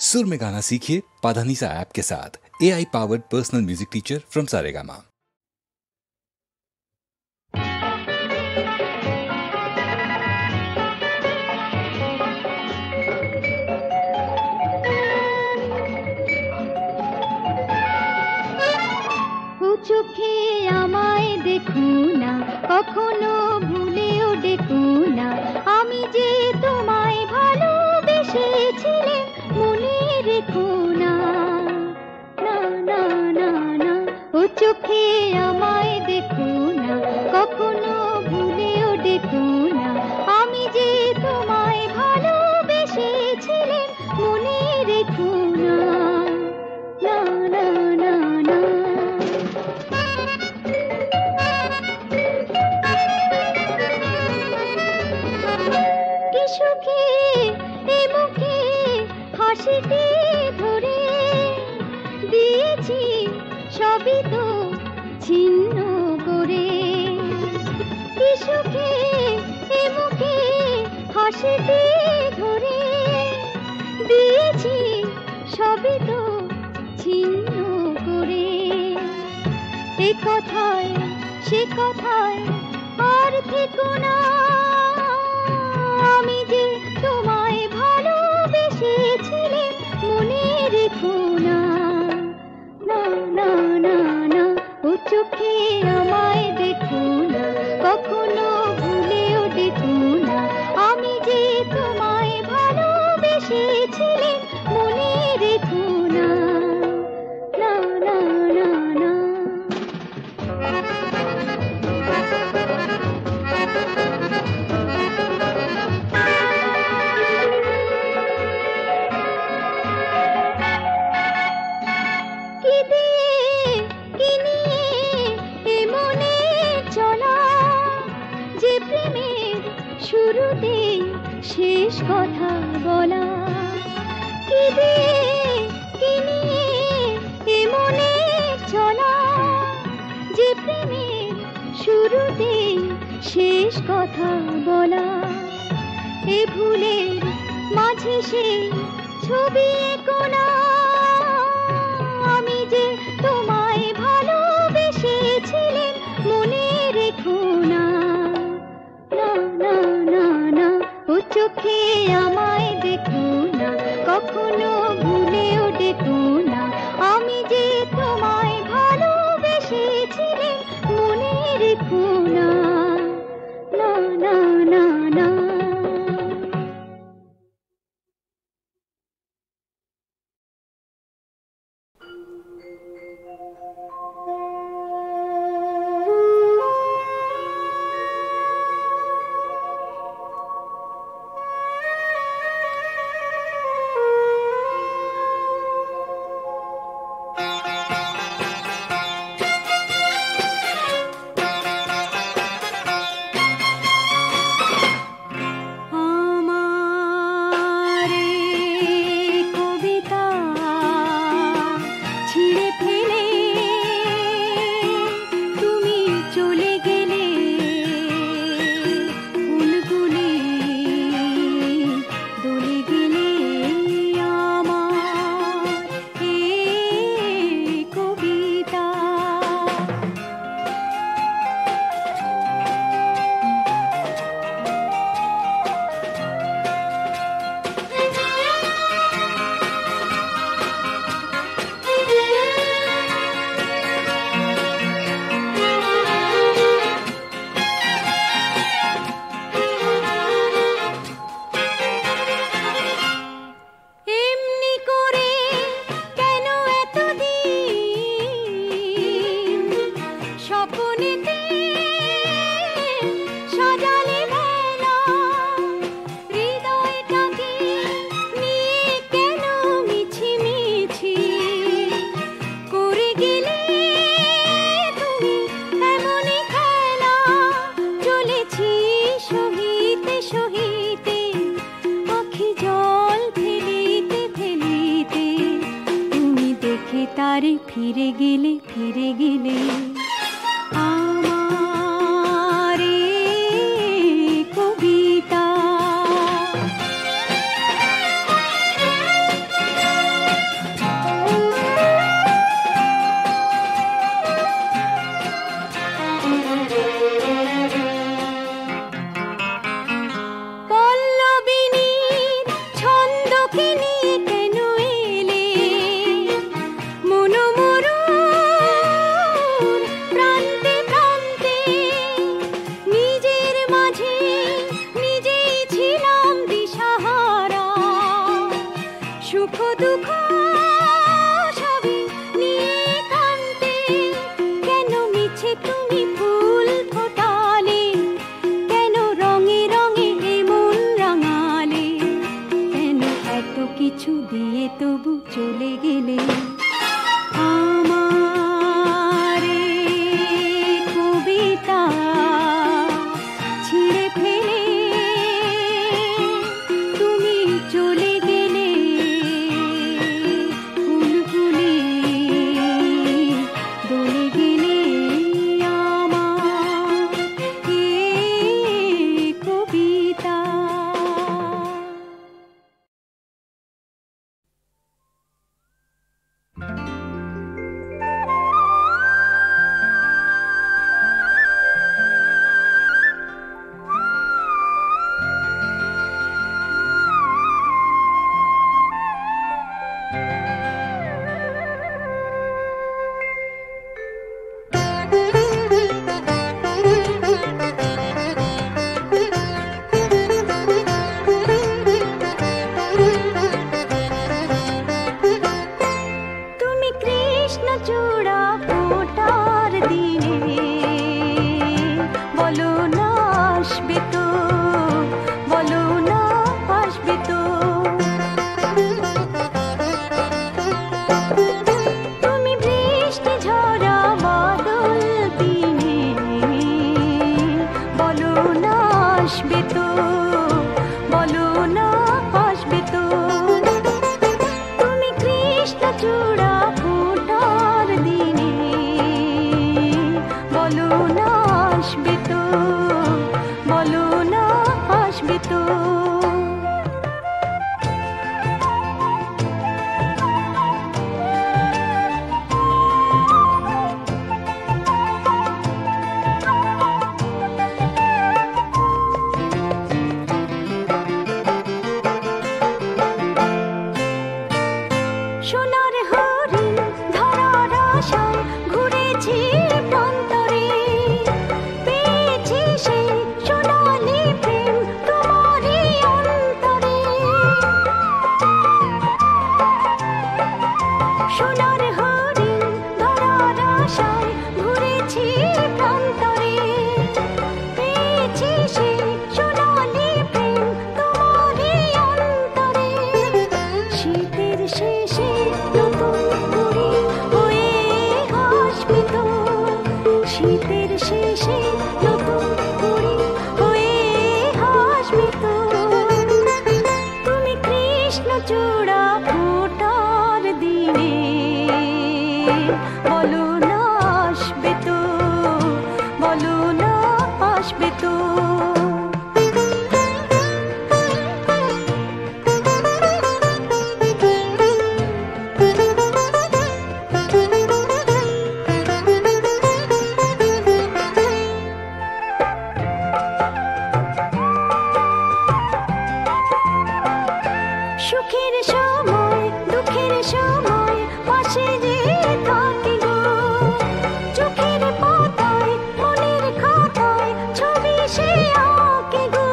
सुर में गाना सीखिए पाधानीसा ऐप के साथ। AI powered personal music teacher from Saregama. চোখে আমায় দেখো না, কখনো ভুলেও ডেকো না, আমি যে তোমায় ভালোবেসেছিলাম মনে রেখো না। না না না না, ও চোখে আমায় দেখো না, কখনো ভুলেও ডেকো না, আমি যে তোমায় ভালোবেসেছিলাম মনে রেখো না। না না না না, সুখে এ মুখে হাসিতে ধরে দিয়েছি সবই তো ছিন্ন করে। কি সুখে এ মুখে হাসিতে ধরে দিয়েছি সবই তো ছিন্ন করে। এ কথায় সে কথায় আর থেকো না, আমি যে তোমায় ভালোবেসেছিলাম মনে রেখো না। না না না না, ও চোখে আমায় দেখো না, কখনো ভুলেও ডেকো না, আমি যে তোমায় ভালোবেসেছিলাম মনে রেখো না। না না না না, শুরুতে শেষ কথা বলা। কি দিয়ে কি নিয়ে এ মনে চলা, যে প্রেমের শুরুতে শেষ কথা বলা। এ ভুলের মাঝে সে ছবি কোনা, আমি যে তোমায় ভালোবেসেছিলাম মনে রেখো না। না না না না, ও চোখে আমায় দেখো না, কখনো ভুলেও ডেকো না, আমি যে তোমায় ভালোবেসেছিলাম মনে রেখো না। না না না না, তারে ফিরে গেলে আমার কবিতা। সুখ দুঃখ সবই নিয়ে কাঁদতে, কেন মিছে তুমি ফুল ফোটালে, কেন রঙে রঙে এমন রাঙালে, কেন এত কিছু দিয়ে তবু চলে গেলে। আমার এই কবিতা ছিঁড়ে ফেলে তুমি চলে গেলে, ফুলগুলি দোলে গেলে। আমার এই কবিতা। তুমি কৃষ্ণচূড়া ফোটার দিনে বলো না আসবে তো, বলো না আসবে তো। তুমি বৃষ্টি ঝরা বাদল দিনে বলো না আসবে তো, বলো না আসবে তো। তুমি কৃষ্ণচূড়া ফোটার দিনে বলো না আসবে তো, বলো না আসবে তো। সোনার হরিণ ধরার আশায় ঘুরেছি প্রান্তরে, পেয়েছি সেই সোনালি প্রেম তোমারই অন্তরে। সোনার হরিণ ধরার আশায় ঘুরেছি প্রান্তরে, পেয়েছি সেই সোনালি প্রেম তোমারই অন্তরে। শীতের শেষে নতুন কুড়ি হয়ে আসবে তো, শীতের শেষে নতুন কুড়ি হয়ে আসবে তো। তুমি কৃষ্ণচূড়া ফোটার দিনে বলো না আসবে তো, বলো না আসবে তো। সুখের সময় দুঃখের সময় পাশে যে থাকি গো, চোখের পাতায় মনের খাতায় ছবি সে আঁকে গো।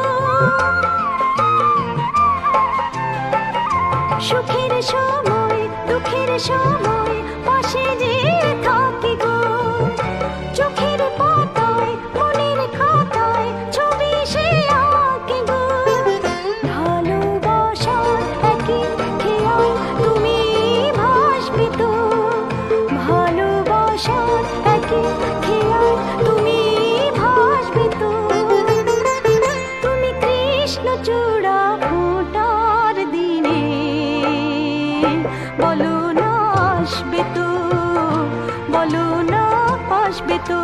সুখের সময় দুঃখের সময় পাশে যে থাকি গো, চোখের পাতায় মনের খাতায় ছবি সে আঁকে গো। ভালোবাসার একই খেয়াল তুমি ভাসবে তো, ভালোবাসার একই খেয়াল তুমি ভাসবে তো। তুমি কৃষ্ণচূড়া ফোটার দিনে বলো না আসবে তো, বলো না আসবে তো।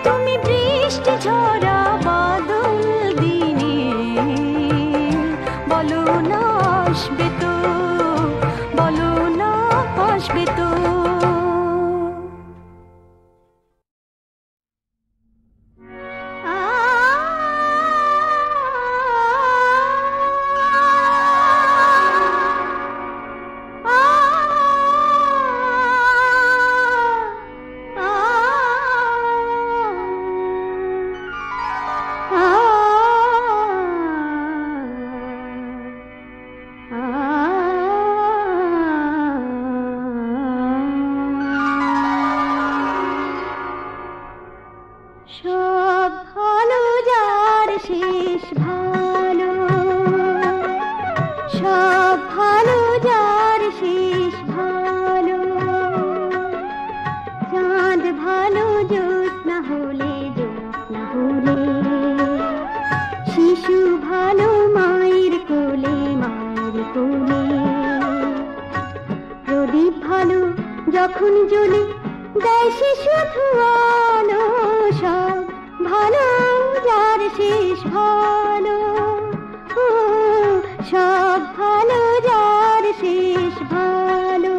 তুমি বৃষ্টি ঝরা বাদল দিনে বলো না আসবে তো, বলো না আসবে তো। ভালো যখন জ্বলে দেয় সে শুধু আলো, সব ভালো যার শেষ ভালো, ও সব ভালো যার শেষ ভালো।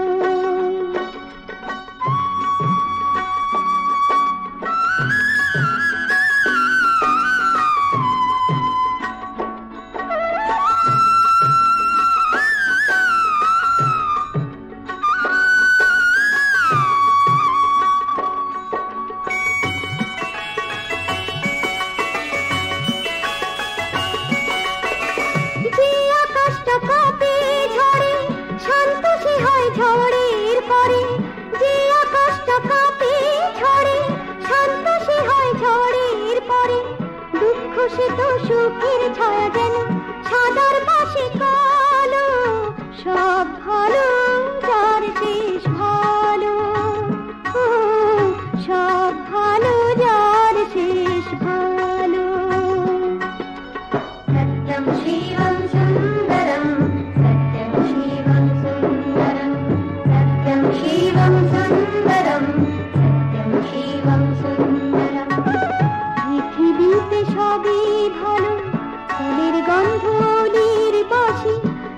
সে তো সুখের ছায়া যেন সাদার পাশে কালো, সব ভালো যার শেষ ভালো, ও সব ভালো যার শেষ ভালো। সত্যম শিবম সুন্দরম, সত্যম শিবম সুন্দরম, সত্যম শিবম সুন্দরম, সত্যম শিবম সুন্দরম। পৃথিবীতে সবই ভালো, ফুলের গন্ধ অলির বাসি,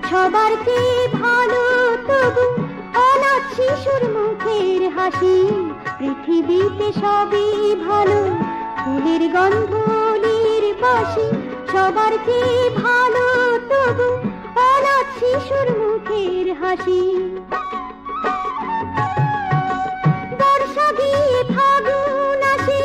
সবার চেয়ে ভালো তবু অনাথ শিশুর মুখের হাসি। পৃথিবীতে সবই ভালো, ফুলের গন্ধ অলির বাসি, সবার চেয়ে ভালো তবু অনাথ শিশুর মুখের হাসি। বর্ষা দিয়ে ফাগুন আসে,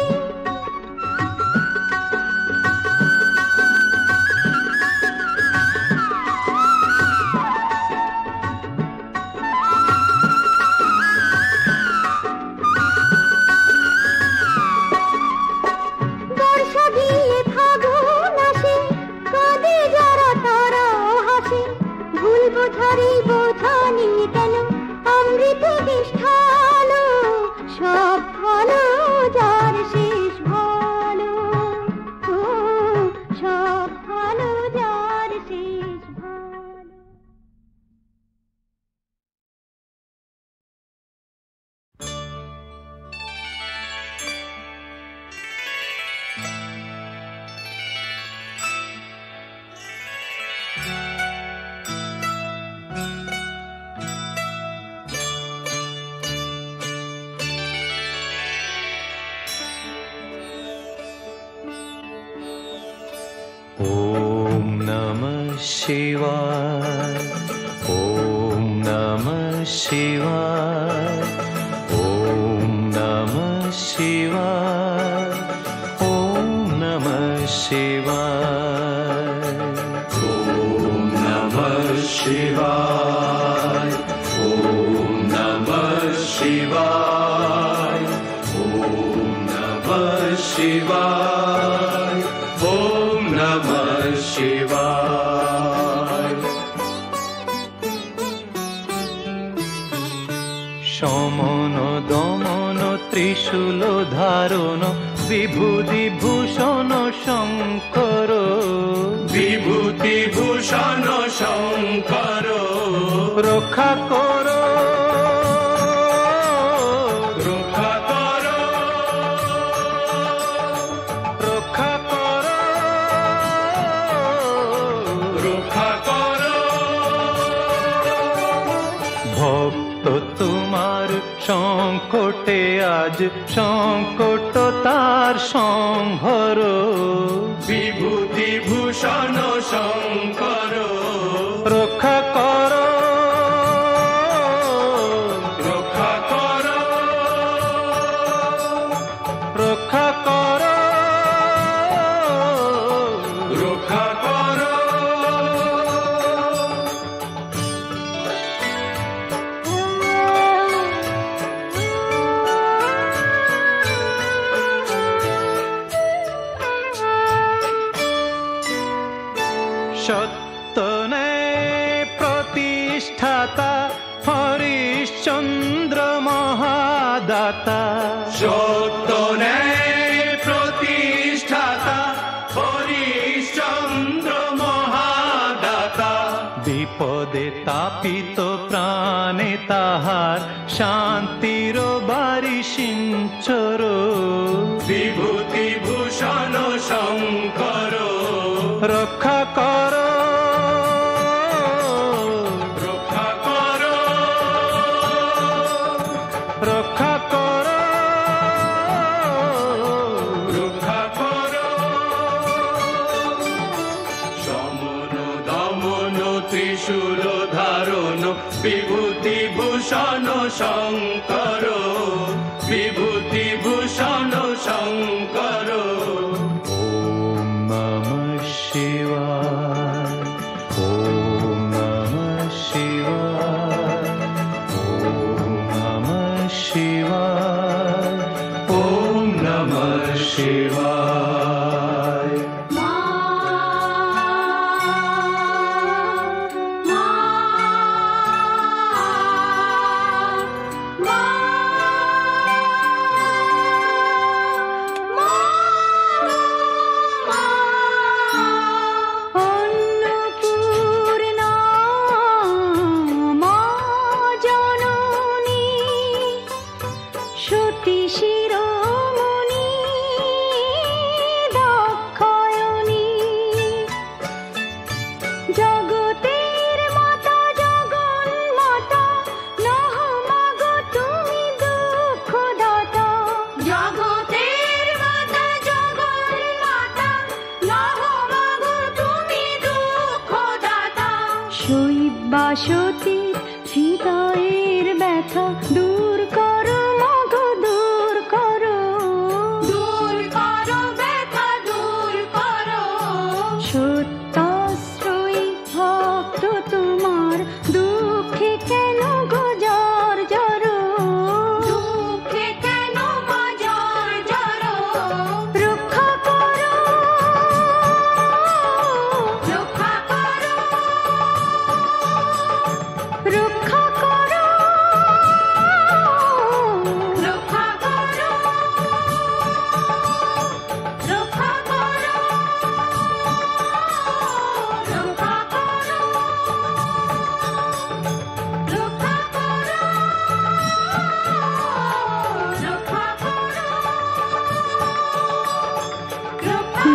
বোঝারি বোঝা নিয়ে কেন অমৃত বিষ্ঠালো, সব ভালো যার শেষ ভালো, ও সব ভালো যার শেষ ভালো। ओम नमः शिवाय, ओम नमः शिवाय, ओम नमः शिवाय, ओम नमः शिवाय, ओम नमः शिवाय, ओम नमः शिवाय, ओम नमः शिवाय, ओम नमः शिवाय। সমন দমন ত্রিশূল ধারণ বিভূতি ভূষণ শঙ্কর, বিভূতি ভূষণ শঙ্কর, রক্ষা করো রক্ষা করো রক্ষা করো রক্ষা করো। ভক্ত তোমার সংকটে আজ সংকট তার সংহর, বিভূতি ভূষণ শঙ্কর, রক্ষা করো রক্ষা করো রক্ষা করো রক্ষা করো। সত্য ন্যায় প্রতিষ্ঠাতা হরিশ্চন্দ্র মহাদাতা, সত্য ন্যায় প্রতিষ্ঠাতা হরিশ্চন্দ্র মহাদাতা, বিপদে তাপ তাপিত প্রাণে তাহার শান্তির বাড়ি সিঞ্চর বিভূতি ভূষণ শঙ্কর রক্ষা কর রক্ষা কর রক্ষা কর রক্ষা কর সমন দমন ত্রিশূল ধারণ বিভূতি ভূষণ শঙ্কর বিভূতি ভূষণ শঙ্কর ওম নমঃ শিবায় ওম নমঃ শিবায় ওম নমঃ শিবায় ওম নমঃ শিবায় বাসতির হৃদয়ের ব্যথা দূর করো মাগো দূর করো ব্যথা দূর করো সত্যাশ্রয়ী ভক্ত তোমার দুঃখে কেন গো জর জর দুঃখে কেন গো জর জর রক্ষা করো রক্ষা করো রক্ষা করো রক্ষা করো রক্ষা করো রক্ষা করো রক্ষা করো রক্ষা করো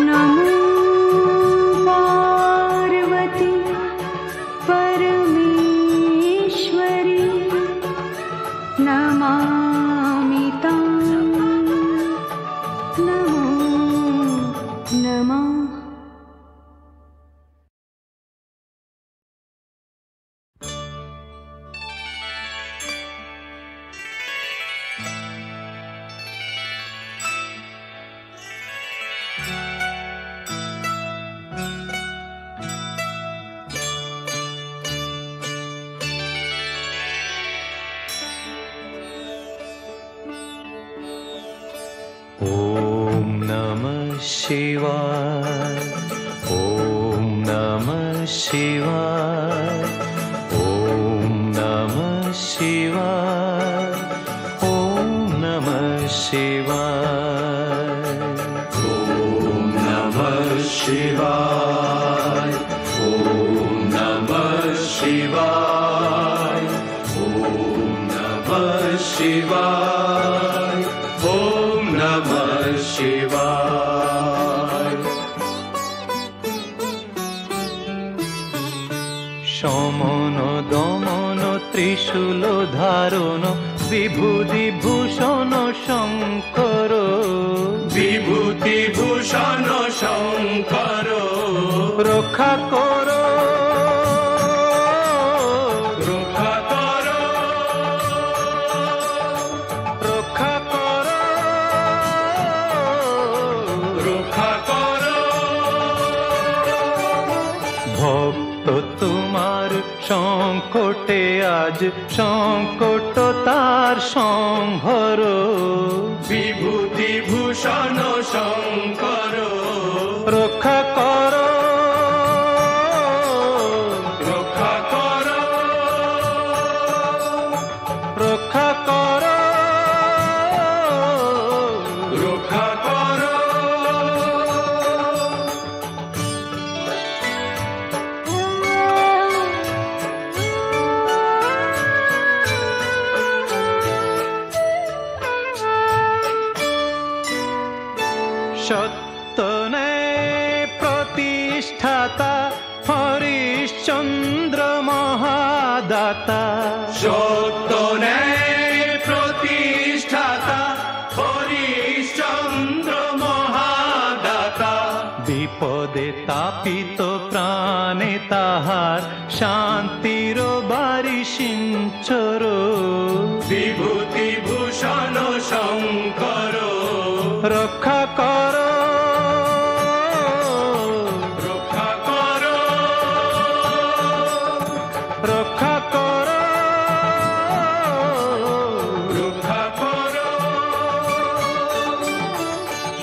নমো পার্বতী परमेश्वरी नमामि तां नमो नमः ओम नमः शिवाय ओम नमः शिवाय ओम नमः शिवाय ओम नमः शिवाय ओम नमः शिवाय ओम नमः शिवाय ओम नमः शिवाय ओम नमः शिवाय সমন দমন ত্রিশূল ধারণ বিভূতি ভূষণ শঙ্কর বিভূতি ভূষণ শঙ্কর রক্ষা করো রক্ষা করো রক্ষা করো রক্ষা করো ভক্ত তোমার সংকটে আজ সংকট তার সংহর বিভূতি ভূষণ শঙ্কর রক্ষা করো রক্ষা করো রক্ষা করো রক্ষা করো সত্য ন্যায় প্রতিষ্ঠাতা হরিশ্চন্দ্র মহাদাতা। সত্য ন্যায় প্রতিষ্ঠাতা হরিশ্চন্দ্র মহাদাতা। বিপদে তাপিত প্রাণে তাহার শান্তির বারি সিঞ্চর। বিভূতি ভূষণ শঙ্কর রক্ষা কর, রক্ষা কর, রক্ষা কর, রক্ষা কর।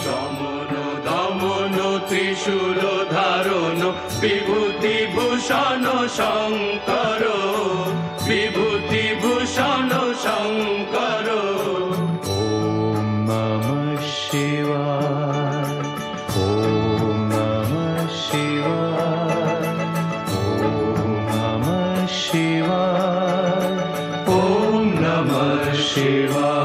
সমন দমন ত্রিশূল ধারণ বিভূতি ভূষণ শঙ্কর। বিভূতি ভূষণ শঙ্কর। ওম নমঃ শিবায়, ওম নমঃ শিবায়, ওম নমঃ শিবায়, ওম নমঃ শিবায়।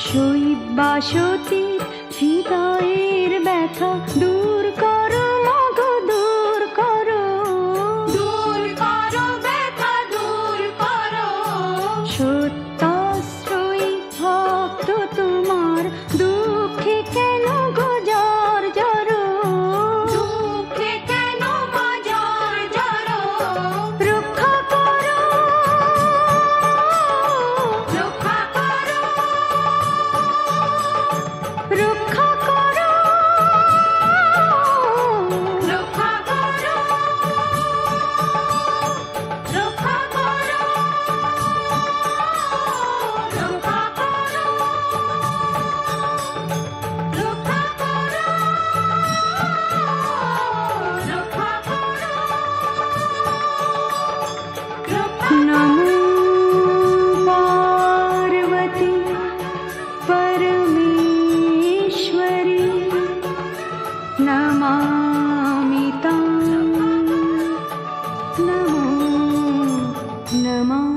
শৈবাসতীর হৃদয়ের ব্যথা দূর করো মাগো, দূর করো, দূর করো ব্যথা, দূর করো। সত্যাশ্রয়ী ভক্ত তোমার দুঃখে কেন গো জর জর, দুঃখে কেন গো জর জর। রক্ষা করো, রক্ষা করো, রক্ষা করো, রক্ষা করো, রক্ষা করো, রক্ষা করো, রক্ষা করো, রক্ষা করো। নমো পার্বতী परमेश्वरी नमामि तां, नमो नमः।